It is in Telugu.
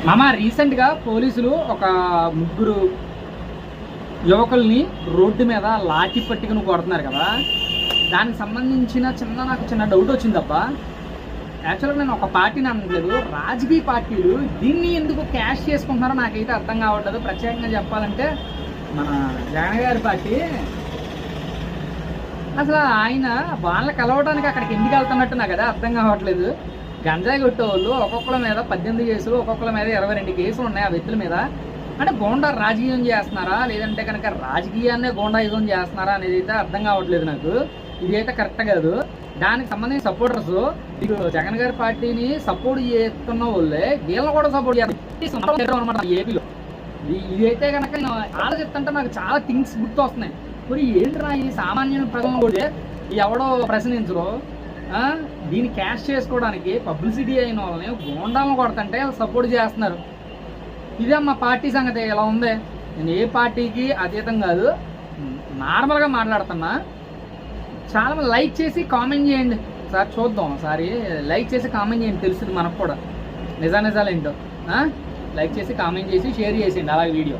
మామ రీసెంట్గా పోలీసులు ఒక ముగ్గురు యువకుల్ని రోడ్డు మీద లాఠీ పట్టుకుని కొడుతున్నారు కదా, దానికి సంబంధించిన నాకు చిన్న డౌట్ వచ్చిందబ్బా. యాక్చువల్గా నేను ఒక పార్టీని అనట్లేదు, రాజకీయ పార్టీలు దీన్ని ఎందుకు క్యాష్ చేసుకుంటున్నారో నాకైతే అర్థం కావట్లేదు. ప్రత్యేకంగా చెప్పాలంటే మన జగన్ గారి పార్టీ అసలు ఆయన వాళ్ళని కలవడానికి అక్కడికి ఎందుకు వెళ్తున్నట్టు నాకు అదే అర్థం కావట్లేదు. గంజాయి కొట్టేవాళ్ళు ఒక్కొక్కల మీద 18 కేసులు, ఒక్కొక్కల మీద 22 కేసులు ఉన్నాయి ఆ వ్యక్తుల మీద. అంటే గోండా రాజకీయం చేస్తున్నారా, లేదంటే కనుక రాజకీయాన్నే గోండాయుధం చేస్తున్నారా అనేది అయితే అర్థం కావట్లేదు నాకు. ఇది అయితే కరెక్ట్ కాదు. దానికి సంబంధించిన సపోర్టర్స్ మీకు జగన్ గారి పార్టీని సపోర్ట్ చేస్తున్న వాళ్ళే వీళ్ళని కూడా సపోర్ట్ చేస్తారన్నమాట ఏపీలో. ఇదైతే కనుక నేను ఆలోచిస్తుంటే నాకు చాలా థింగ్స్ గుర్తు వస్తున్నాయి. మరి ఏంట్రా ఈ సామాన్యుల ప్రజలను కూడా ఎవడో ప్రశ్నించరు, దీన్ని క్యాష్ చేసుకోవడానికి పబ్లిసిటీ అయిన వాళ్ళని గోండాలను కొడుతుంటే వాళ్ళు సపోర్ట్ చేస్తున్నారు. ఇదే మా పార్టీ సంగతి ఎలా ఉంది. నేను ఏ పార్టీకి అతీతం కాదు, నార్మల్గా మాట్లాడుతున్నా. చాలా మంది లైక్ చేసి కామెంట్ చేయండి సార్, చూద్దాం ఒకసారి. లైక్ చేసి కామెంట్ చేయండి, తెలుస్తుంది మనకు కూడా నిజాలు ఏంటో. లైక్ చేసి కామెంట్ చేసి షేర్ చేసేయండి అలాగే వీడియో.